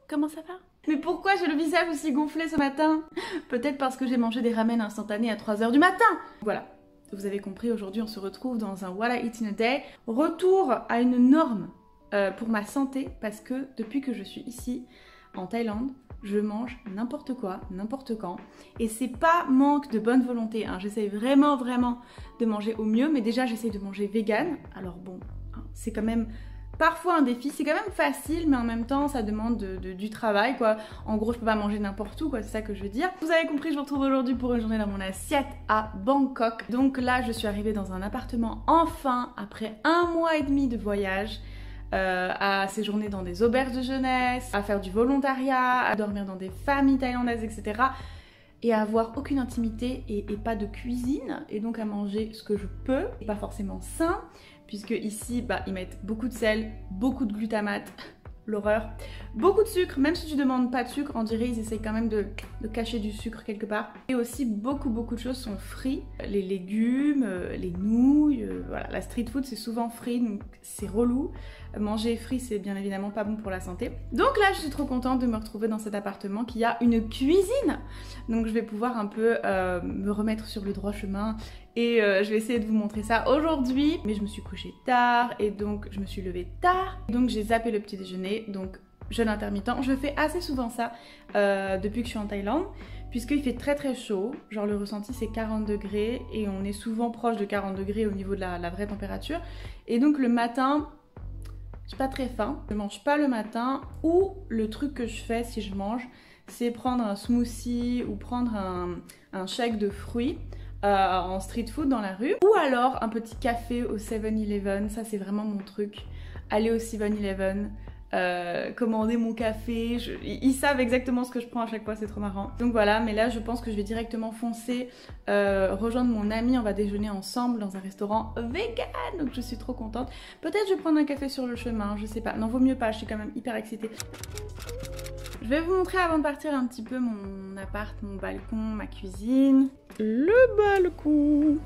comment ça va? Mais pourquoi j'ai le visage aussi gonflé ce matin? Peut-être parce que j'ai mangé des ramen instantanés à 3 h du matin. Voilà, vous avez compris, aujourd'hui on se retrouve dans un What I Eat in a Day. Retour à une norme pour ma santé, parce que depuis que je suis ici en Thaïlande, je mange n'importe quoi, n'importe quand. Et c'est pas manque de bonne volonté, hein. J'essaye vraiment de manger au mieux, mais déjà j'essaye de manger vegan. Alors bon, hein, c'est quand même parfois un défi, c'est quand même facile, mais en même temps ça demande du travail quoi. En gros je peux pas manger n'importe où quoi, c'est ça que je veux dire. Vous avez compris, je vous retrouve aujourd'hui pour une journée dans mon assiette à Bangkok. Donc là je suis arrivée dans un appartement enfin, après 1 mois et demi de voyage. À séjourner dans des auberges de jeunesse, à faire du volontariat, à dormir dans des familles thaïlandaises, etc. Et à avoir aucune intimité et pas de cuisine, et donc à manger ce que je peux, et pas forcément sain, puisque ici bah, ils mettent beaucoup de sel, beaucoup de glutamate, l'horreur, beaucoup de sucre, même si tu demandes pas de sucre, on dirait ils essayent quand même de cacher du sucre quelque part. Et aussi beaucoup de choses sont frits, les légumes, les nouilles, voilà, la street food c'est souvent frit, donc c'est relou. Manger frit c'est bien évidemment pas bon pour la santé. Donc là je suis trop contente de me retrouver dans cet appartement qui a une cuisine, donc je vais pouvoir un peu me remettre sur le droit chemin. Et je vais essayer de vous montrer ça aujourd'hui. Mais je me suis couchée tard et donc je me suis levée tard. Donc j'ai zappé le petit déjeuner, donc jeûne intermittent. Je fais assez souvent ça depuis que je suis en Thaïlande, puisqu'il fait très chaud. Genre le ressenti c'est 40 degrés et on est souvent proche de 40 degrés au niveau de la vraie température. Et donc le matin, j'ai pas très faim. Je mange pas le matin, ou le truc que je fais si je mange, c'est prendre un smoothie ou prendre un shake de fruits. En street food dans la rue, ou alors un petit café au 7-Eleven, ça c'est vraiment mon truc. Aller au 7-Eleven, commander mon café, ils savent exactement ce que je prends à chaque fois, c'est trop marrant. Donc voilà, mais là je pense que je vais directement foncer, rejoindre mon ami, on va déjeuner ensemble dans un restaurant vegan, donc je suis trop contente. Peut-être je vais prendre un café sur le chemin, je sais pas, non vaut mieux pas, je suis quand même hyper excitée. Je vais vous montrer avant de partir un petit peu mon appart, mon balcon, ma cuisine. Le balcon.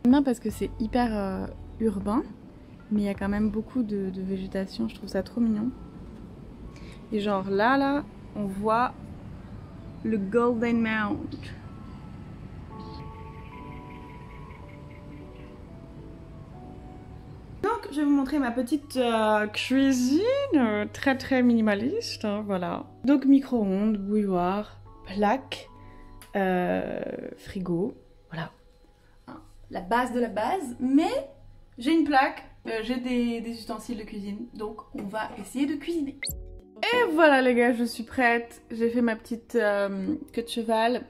J'aime bien parce que c'est hyper urbain, mais il y a quand même beaucoup de végétation, je trouve ça trop mignon. Et genre là, on voit le Golden Mount. Donc je vais vous montrer ma petite cuisine très minimaliste, hein, voilà. Donc micro-ondes, bouilloire, plaque, frigo, voilà. La base de la base, mais j'ai une plaque, j'ai des ustensiles de cuisine, donc on va essayer de cuisiner. Et voilà les gars, je suis prête, j'ai fait ma petite queue de cheval,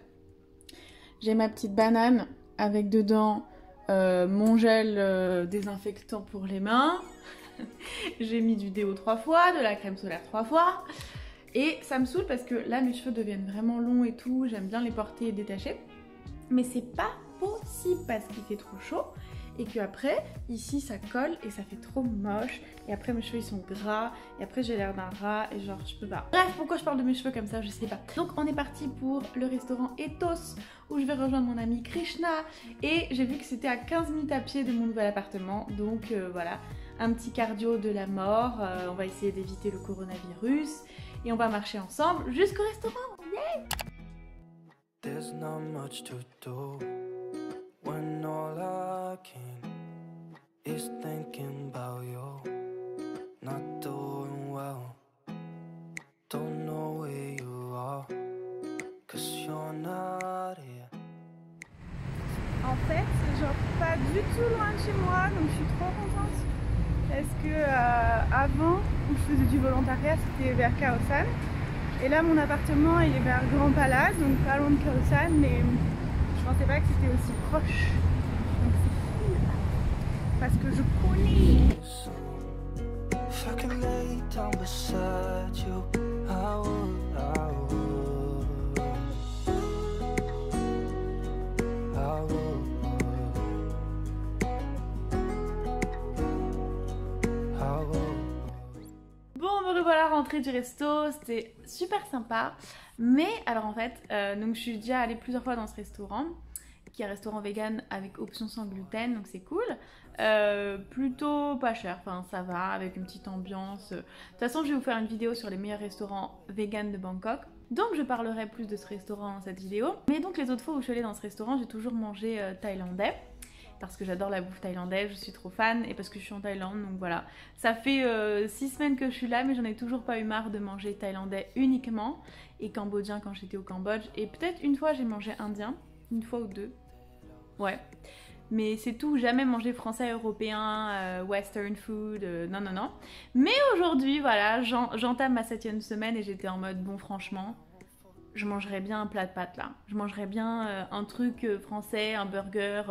j'ai ma petite banane avec dedans mon gel désinfectant pour les mains. J'ai mis du déo 3 fois, de la crème solaire 3 fois. Et ça me saoule parce que là mes cheveux deviennent vraiment longs et tout. J'aime bien les porter et détacher. Mais c'est pas possible parce qu'il fait trop chaud. Et que après, ici ça colle et ça fait trop moche. Et après mes cheveux ils sont gras. Et après j'ai l'air d'un rat et genre je peux pas. Bref, pourquoi je parle de mes cheveux comme ça, je sais pas. Donc on est parti pour le restaurant Ethos, où je vais rejoindre mon ami Krishna. Et j'ai vu que c'était à 15 minutes à pied de mon nouvel appartement. Donc voilà, un petit cardio de la mort. On va essayer d'éviter le coronavirus. Et on va marcher ensemble jusqu'au restaurant. Yeah! There's not much to do when all I can is thinking about you. Not doing well, don't know where you are, 'cause you're not here. En fait, c'est genre pas du tout loin de chez moi, donc je suis trop contente. Parce que avant, où je faisais du volontariat, c'était vers Khao San. Et là, mon appartement, il est vers Grand Palace, donc pas loin de Khao San, mais je pensais pas que c'était aussi proche. Donc c'est cool, parce que je connais. Voilà, rentrée du resto, c'était super sympa. Mais alors en fait, donc je suis déjà allée plusieurs fois dans ce restaurant qui est un restaurant vegan avec option sans gluten, donc c'est cool. Plutôt pas cher, enfin ça va, avec une petite ambiance. De toute façon, je vais vous faire une vidéo sur les meilleurs restaurants vegan de Bangkok. Donc je parlerai plus de ce restaurant dans cette vidéo. Mais donc les autres fois où je suis allée dans ce restaurant, j'ai toujours mangé thaïlandais. Parce que j'adore la bouffe thaïlandaise, je suis trop fan et parce que je suis en Thaïlande, donc voilà. Ça fait 6 semaines que je suis là, mais j'en ai toujours pas eu marre de manger thaïlandais uniquement. Et cambodgien quand j'étais au Cambodge. Et peut-être une fois j'ai mangé indien, une fois ou deux. Ouais. Mais c'est tout, jamais mangé français, européen, western food, non non non. Mais aujourd'hui, voilà, j'entame ma 7e semaine et j'étais en mode, bon franchement, je mangerais bien un plat de pâtes là. Je mangerais bien un truc français, un burger,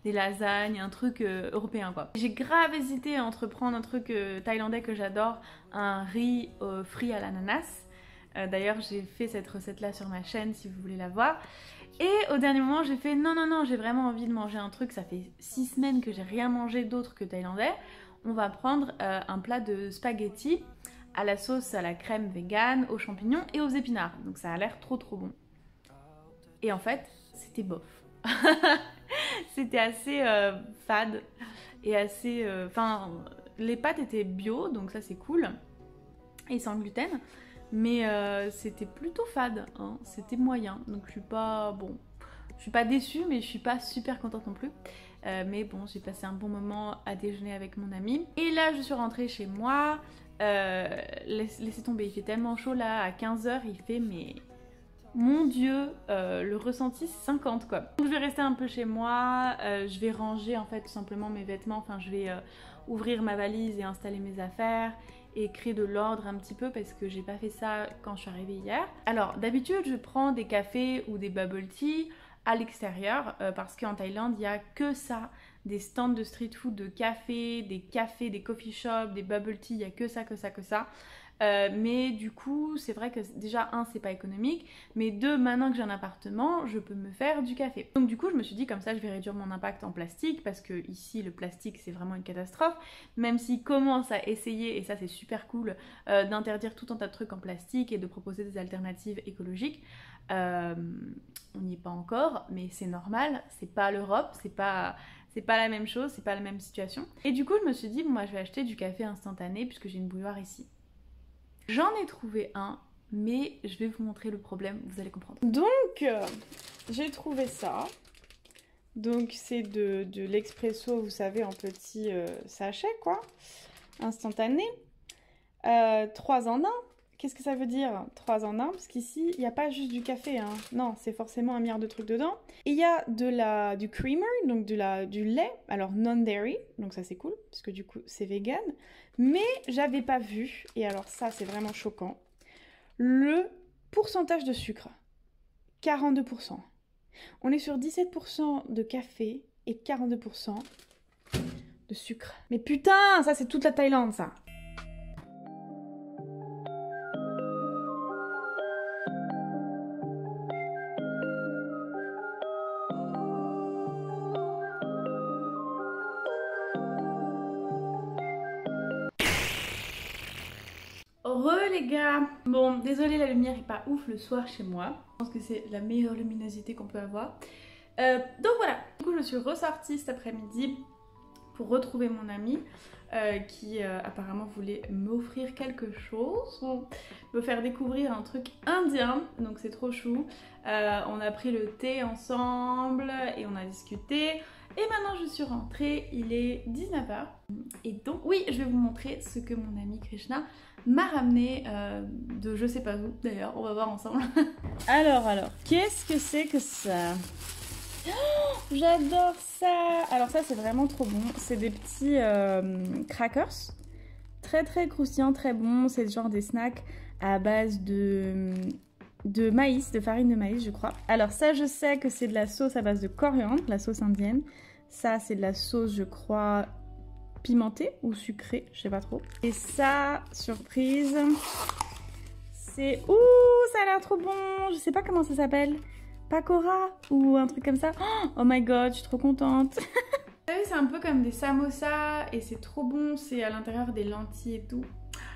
des lasagnes, un truc européen quoi. J'ai grave hésité à entreprendre un truc thaïlandais que j'adore, un riz frit à l'ananas. D'ailleurs j'ai fait cette recette là sur ma chaîne si vous voulez la voir. Et au dernier moment j'ai fait non non non, j'ai vraiment envie de manger un truc, ça fait 6 semaines que j'ai rien mangé d'autre que thaïlandais. On va prendre un plat de spaghetti à la sauce à la crème vegan, aux champignons et aux épinards. Donc ça a l'air trop bon. Et en fait, c'était bof. C'était assez fade et assez... Enfin, les pâtes étaient bio, donc ça c'est cool. Et sans gluten. Mais c'était plutôt fade, hein. C'était moyen. Donc je suis pas... Bon, je suis pas déçue, mais je suis pas super contente non plus. Mais bon, j'ai passé un bon moment à déjeuner avec mon ami. Et là, je suis rentrée chez moi. Laissez tomber, il fait tellement chaud là, à 15h, il fait mais... Mon Dieu, le ressenti c'est 50 quoi. Donc je vais rester un peu chez moi, je vais ranger en fait tout simplement mes vêtements, enfin je vais ouvrir ma valise et installer mes affaires et créer de l'ordre un petit peu parce que j'ai pas fait ça quand je suis arrivée hier. Alors d'habitude je prends des cafés ou des bubble tea à l'extérieur parce qu'en Thaïlande il n'y a que ça, des stands de street food, de cafés, des coffee shops, des bubble tea, il n'y a que ça. Mais du coup c'est vrai que déjà un c'est pas économique, mais deux maintenant que j'ai un appartement je peux me faire du café. Donc du coup je me suis dit comme ça je vais réduire mon impact en plastique parce que ici le plastique c'est vraiment une catastrophe, même s'ils commencent à essayer, et ça c'est super cool, d'interdire tout un tas de trucs en plastique et de proposer des alternatives écologiques. On n'y est pas encore, mais c'est normal, c'est pas l'Europe, c'est pas la même chose, c'est pas la même situation. Et du coup je me suis dit bon moi je vais acheter du café instantané puisque j'ai une bouilloire ici. J'en ai trouvé un, mais je vais vous montrer le problème, vous allez comprendre. Donc j'ai trouvé ça. Donc c'est de l'expresso, vous savez, en petit sachet quoi, instantané. 3 en 1. Qu'est-ce que ça veut dire 3 en 1? Parce qu'ici, il n'y a pas juste du café, hein. Non, c'est forcément un milliard de trucs dedans. Et il y a du creamer, donc du lait, alors non-dairy, donc ça c'est cool, parce que du coup c'est vegan. Mais j'avais pas vu, et alors ça c'est vraiment choquant, le pourcentage de sucre. 42%. On est sur 17% de café et 42% de sucre. Mais putain, ça c'est toute la Thaïlande ça. Les gars, bon désolé la lumière est pas ouf le soir chez moi, je pense que c'est la meilleure luminosité qu'on peut avoir, donc voilà, du coup je suis ressortie cet après-midi pour retrouver mon ami qui apparemment voulait m'offrir quelque chose, me faire découvrir un truc indien, donc c'est trop chou. On a pris le thé ensemble et on a discuté. Et maintenant je suis rentrée, il est 19h. Et donc oui, je vais vous montrer ce que mon ami Krishna m'a ramené de je sais pas où d'ailleurs, on va voir ensemble. alors, qu'est-ce que c'est que ça? Oh, j'adore ça. Alors ça c'est vraiment trop bon, c'est des petits crackers, très croustillants, très bons, c'est genre des snacks à base de maïs, de farine de maïs je crois. Alors ça je sais que c'est de la sauce à base de coriandre, la sauce indienne. Ça c'est de la sauce je crois pimentée ou sucrée, je sais pas trop. Et ça, surprise, c'est... Ouh, ça a l'air trop bon, je sais pas comment ça s'appelle. Pakora ou un truc comme ça. Oh my god, je suis trop contente. Vous savez, c'est un peu comme des samosas et c'est trop bon, c'est à l'intérieur des lentilles et tout.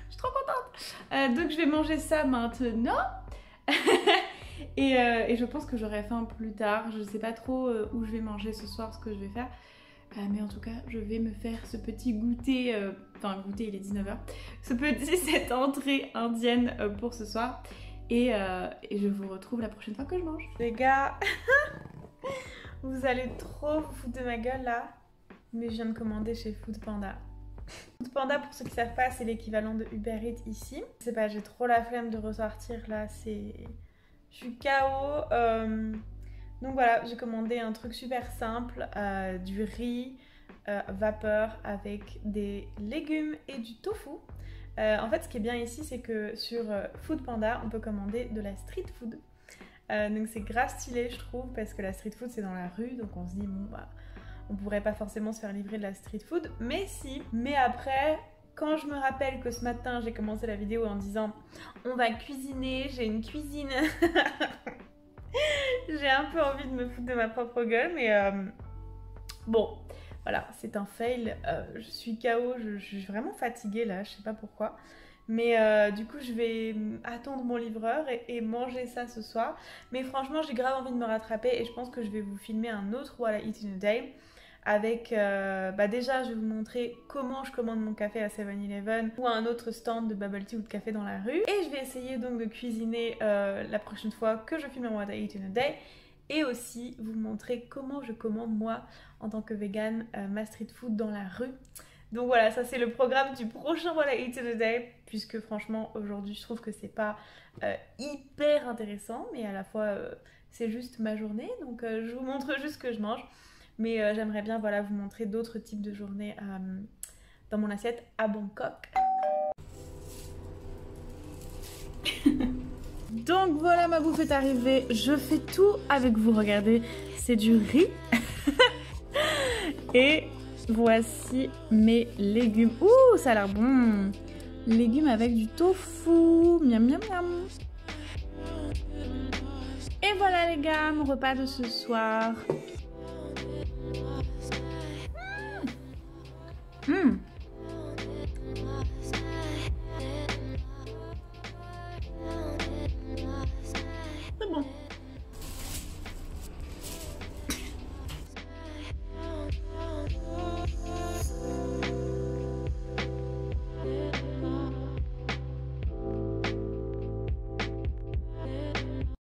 Je suis trop contente. Donc je vais manger ça maintenant. Et je pense que j'aurai faim plus tard. Je sais pas trop où je vais manger ce soir, ce que je vais faire. Mais en tout cas, je vais me faire ce petit goûter, enfin goûter, il est 19h, cette entrée indienne pour ce soir. Et je vous retrouve la prochaine fois que je mange. Les gars, vous allez trop vous foutre de ma gueule là, mais je viens de commander chez Foodpanda. Foodpanda, pour ceux qui savent pas, c'est l'équivalent de Uber Eats ici. Je sais pas, j'ai trop la flemme de ressortir là, je suis KO. Donc voilà, j'ai commandé un truc super simple, du riz vapeur avec des légumes et du tofu. En fait, ce qui est bien ici, c'est que sur Foodpanda, on peut commander de la street food. Donc c'est grave stylé, je trouve, parce que la street food, c'est dans la rue, donc on se dit, bon, bah, on pourrait pas forcément se faire livrer de la street food, mais si. Mais après, quand je me rappelle que ce matin, j'ai commencé la vidéo en disant, on va cuisiner, j'ai une cuisine... J'ai un peu envie de me foutre de ma propre gueule, mais bon, voilà, c'est un fail. Je suis KO, je suis vraiment fatiguée là, je sais pas pourquoi. Mais du coup, je vais attendre mon livreur et manger ça ce soir. Mais franchement, j'ai grave envie de me rattraper et je pense que je vais vous filmer un autre What I Eat in a Day. Avec, déjà je vais vous montrer comment je commande mon café à 7-Eleven ou à un autre stand de bubble tea ou de café dans la rue. Et je vais essayer donc de cuisiner la prochaine fois que je filme un What I Eat in a Day. Et aussi vous montrer comment je commande moi en tant que vegan ma street food dans la rue. Donc voilà, ça c'est le programme du prochain What I Eat in a Day. Puisque franchement aujourd'hui je trouve que c'est pas hyper intéressant, mais à la fois c'est juste ma journée. Donc je vous montre juste ce que je mange. Mais j'aimerais bien voilà, vous montrer d'autres types de journées dans mon assiette à Bangkok. Donc voilà, ma bouffe est arrivée. Je fais tout avec vous, regardez. C'est du riz. Et voici mes légumes. Ouh, ça a l'air bon. Légumes avec du tofu. Miam, miam, miam. Et voilà les gars, mon repas de ce soir.